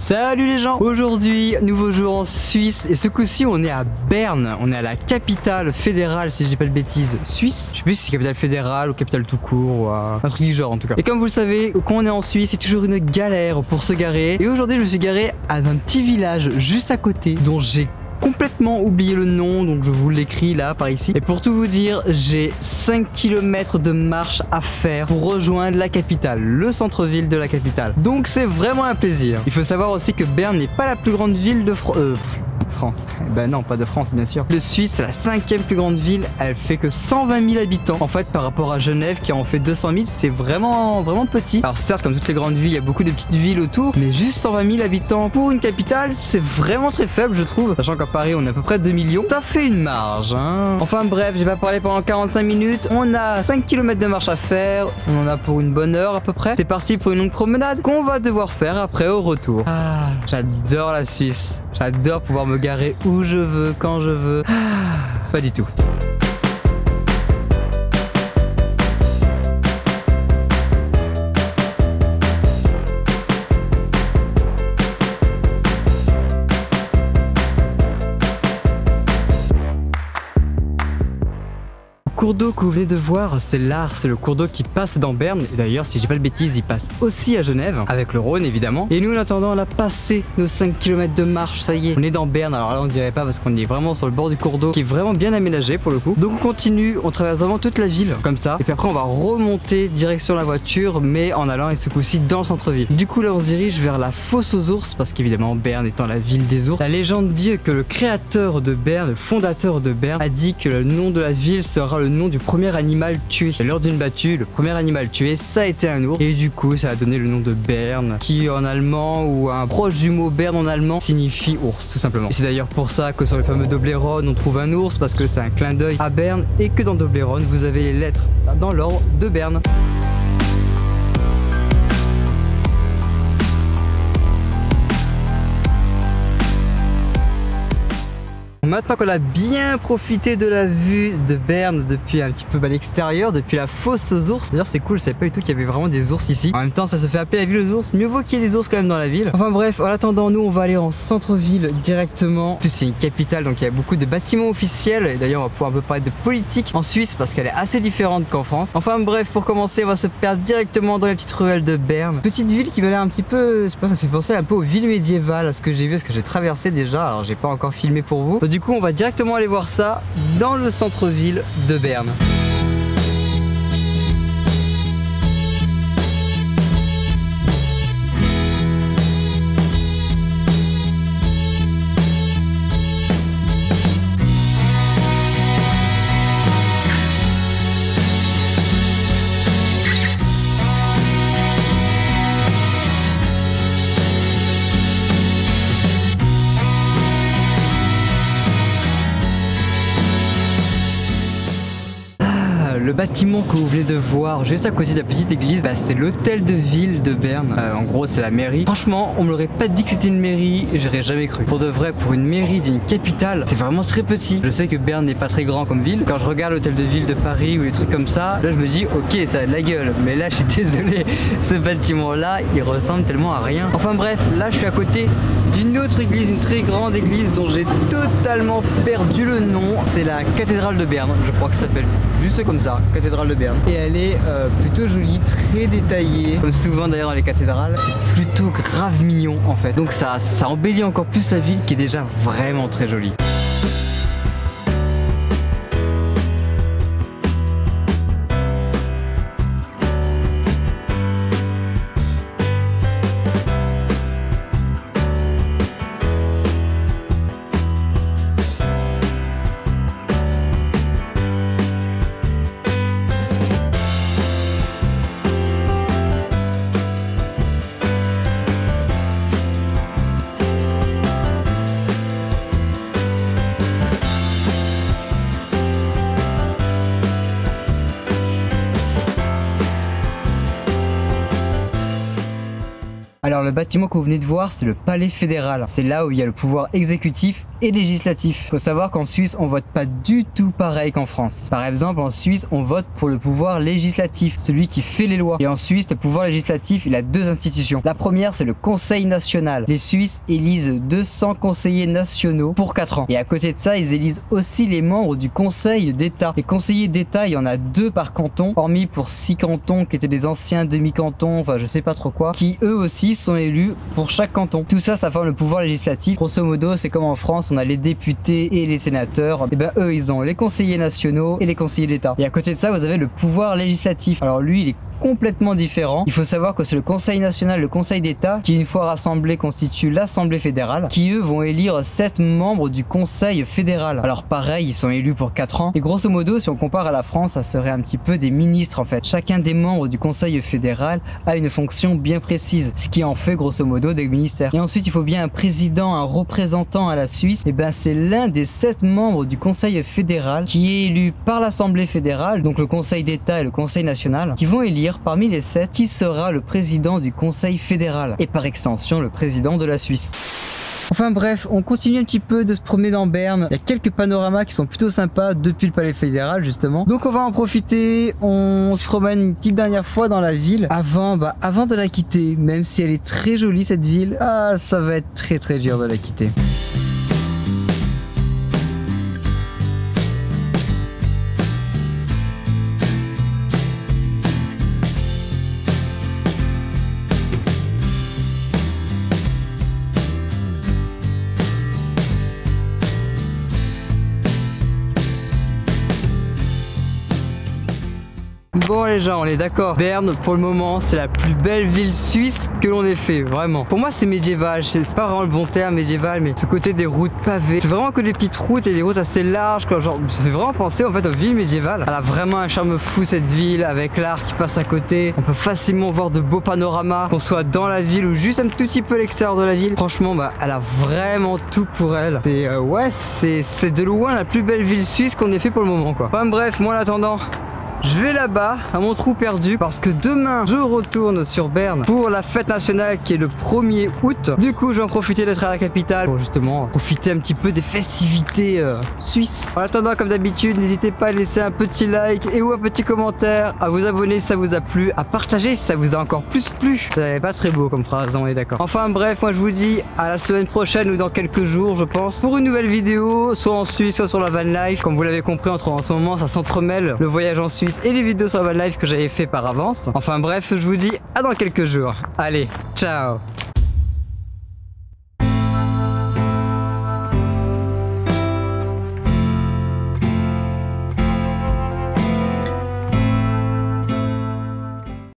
Salut les gens. Aujourd'hui, nouveau jour en Suisse et ce coup-ci on est à Berne. On est à la capitale fédérale, si je dis pas de bêtises, suisse. Je sais plus si c'est capitale fédérale ou capitale tout court ou un truc du genre en tout cas. Et comme vous le savez, quand on est en Suisse, c'est toujours une galère pour se garer. Et aujourd'hui je me suis garé à un petit village juste à côté dont j'ai complètement oublié le nom, donc je vous l'écris là par ici. Et pour tout vous dire, j'ai 5 km de marche à faire pour rejoindre la capitale, le centre-ville de la capitale. Donc c'est vraiment un plaisir. Il faut savoir aussi que Berne n'est pas la plus grande ville de France. Ben non, pas de France bien sûr. Le Suisse, c'est la 5e plus grande ville. Elle fait que 120 000 habitants. En fait, par rapport à Genève qui en fait 200 000, c'est vraiment petit. Alors certes, comme toutes les grandes villes, il y a beaucoup de petites villes autour, mais juste 120 000 habitants pour une capitale, c'est vraiment très faible, je trouve. Sachant qu'à Paris, on a à peu près 2 millions. Ça fait une marge, hein. Enfin bref, j'ai pas parlé pendant 45 minutes. On a 5 km de marche à faire. On en a pour une bonne heure à peu près. C'est parti pour une longue promenade qu'on va devoir faire après au retour. Ah, j'adore la Suisse. J'adore pouvoir me garer où je veux, quand je veux. Pas du tout. Le cours d'eau que vous venez de voir, c'est l'Ars, c'est le cours d'eau qui passe dans Berne. Et d'ailleurs, si j'ai pas de bêtises, il passe aussi à Genève, avec le Rhône évidemment. Et nous, en attendant, on a passé nos 5 km de marche, ça y est, on est dans Berne. Alors là, on dirait pas parce qu'on est vraiment sur le bord du cours d'eau, qui est vraiment bien aménagé pour le coup. Donc on continue, on traverse vraiment toute la ville, comme ça. Et puis après, on va remonter direction la voiture, mais en allant, et ce coup-ci, dans le centre-ville. Du coup, là, on se dirige vers la fosse aux ours, parce qu'évidemment, Berne étant la ville des ours. La légende dit que le créateur de Berne, le fondateur de Berne, a dit que le nom de la ville sera le nom du premier animal tué. Et lors d'une battue, le premier animal tué, ça a été un ours. Et du coup, ça a donné le nom de Berne, qui en allemand, ou un proche du mot Berne en allemand, signifie ours, tout simplement. Et c'est d'ailleurs pour ça que sur le fameux Toblerone, on trouve un ours, parce que c'est un clin d'œil à Berne, et que dans Toblerone, vous avez les lettres dans l'ordre de Berne. Maintenant qu'on a bien profité de la vue de Berne depuis un petit peu à l'extérieur, depuis la fosse aux ours. D'ailleurs c'est cool, je savais pas du tout qu'il y avait vraiment des ours ici. En même temps ça se fait appeler la ville aux ours, mieux vaut qu'il y ait des ours quand même dans la ville. Enfin bref, en attendant nous on va aller en centre-ville directement. En plus c'est une capitale donc il y a beaucoup de bâtiments officiels. Et d'ailleurs on va pouvoir un peu parler de politique en Suisse parce qu'elle est assez différente qu'en France. Enfin bref, pour commencer on va se perdre directement dans les petites ruelles de Berne. Petite ville qui m'a l'air un petit peu, je sais pas, ça fait penser un peu aux villes médiévales, à ce que j'ai vu, à ce que j'ai traversé déjà. Alors j'ai pas encore filmé pour vous. Du coup on va directement aller voir ça dans le centre-ville de Berne. Le bâtiment que vous venez de voir juste à côté de la petite église, c'est l'hôtel de ville de Berne. En gros c'est la mairie. Franchement on me l'aurait pas dit que c'était une mairie, j'aurais jamais cru. Pour de vrai, pour une mairie d'une capitale, c'est vraiment très petit. Je sais que Berne n'est pas très grand comme ville. Quand je regarde l'hôtel de ville de Paris ou les trucs comme ça, là je me dis ok ça a de la gueule. Mais là je suis désolé, ce bâtiment là il ressemble tellement à rien. Enfin bref, là je suis à côté d'une autre église, une très grande église dont j'ai totalement perdu le nom. C'est la cathédrale de Berne, je crois que ça s'appelle juste comme ça. Cathédrale de Berne, et elle est plutôt jolie, très détaillée, comme souvent d'ailleurs dans les cathédrales. C'est plutôt grave mignon en fait, donc ça embellit encore plus la ville qui est déjà vraiment très jolie. Alors le bâtiment que vous venez de voir, c'est le palais fédéral. C'est là où il y a le pouvoir exécutif et législatif. Faut savoir qu'en Suisse, on vote pas du tout pareil qu'en France. Par exemple, en Suisse, on vote pour le pouvoir législatif, celui qui fait les lois. Et en Suisse, le pouvoir législatif, il a deux institutions. La première, c'est le Conseil national. Les Suisses élisent 200 conseillers nationaux pour 4 ans. Et à côté de ça, ils élisent aussi les membres du Conseil d'État. Les conseillers d'État, il y en a 2 par canton, hormis pour 6 cantons qui étaient des anciens demi-cantons, enfin je sais pas trop quoi, qui eux aussi sont élus pour chaque canton. Tout ça, ça forme le pouvoir législatif. Grosso modo, c'est comme en France, on a les députés et les sénateurs. Et ben eux, ils ont les conseillers nationaux et les conseillers d'État. Et à côté de ça, vous avez le pouvoir législatif. Alors lui, il est complètement différent. Il faut savoir que c'est le Conseil national, le Conseil d'État qui une fois rassemblé constitue l'Assemblée fédérale qui eux vont élire 7 membres du Conseil fédéral. Alors pareil, ils sont élus pour 4 ans et grosso modo si on compare à la France, ça serait un petit peu des ministres en fait. Chacun des membres du Conseil fédéral a une fonction bien précise, ce qui en fait grosso modo des ministères. Et ensuite il faut bien un président, un représentant à la Suisse. Et ben c'est l'un des 7 membres du Conseil fédéral qui est élu par l'Assemblée fédérale, donc le Conseil d'État et le Conseil national, qui vont élire parmi les 7 qui sera le président du Conseil fédéral et par extension le président de la Suisse. Enfin bref, on continue un petit peu de se promener dans Berne. Il y a quelques panoramas qui sont plutôt sympas depuis le palais fédéral justement. Donc on va en profiter, on se promène une petite dernière fois dans la ville avant de la quitter. Même si elle est très jolie cette ville, ça va être très dur de la quitter. Bon les gens, on est d'accord, Berne pour le moment c'est la plus belle ville suisse que l'on ait fait, vraiment. Pour moi c'est médiéval, c'est pas vraiment le bon terme médiéval, mais ce côté des routes pavées, c'est vraiment que des petites routes et des routes assez larges, quoi. Genre ça fait vraiment penser en fait aux villes médiévales. Elle a vraiment un charme fou cette ville, avec l'art qui passe à côté, on peut facilement voir de beaux panoramas, qu'on soit dans la ville ou juste un tout petit peu à l'extérieur de la ville. Franchement elle a vraiment tout pour elle. C'est ouais, c'est de loin la plus belle ville suisse qu'on ait fait pour le moment quoi. Enfin bref, moi en attendant, je vais là-bas à mon trou perdu parce que demain je retourne sur Berne pour la fête nationale qui est le 1er août. Du coup je vais en profiter d'être à la capitale pour justement profiter un petit peu des festivités suisses. En attendant comme d'habitude n'hésitez pas à laisser un petit like et ou un petit commentaire, à vous abonner si ça vous a plu, à partager si ça vous a encore plus plu. Ça n'est pas très beau comme phrase, on est d'accord. Enfin bref, moi je vous dis à la semaine prochaine ou dans quelques jours je pense pour une nouvelle vidéo, soit en Suisse soit sur la van life. Comme vous l'avez compris en ce moment ça s'entremêle, le voyage en Suisse et les vidéos sur la van life que j'avais fait par avance. Enfin bref, je vous dis à dans quelques jours. Allez, ciao.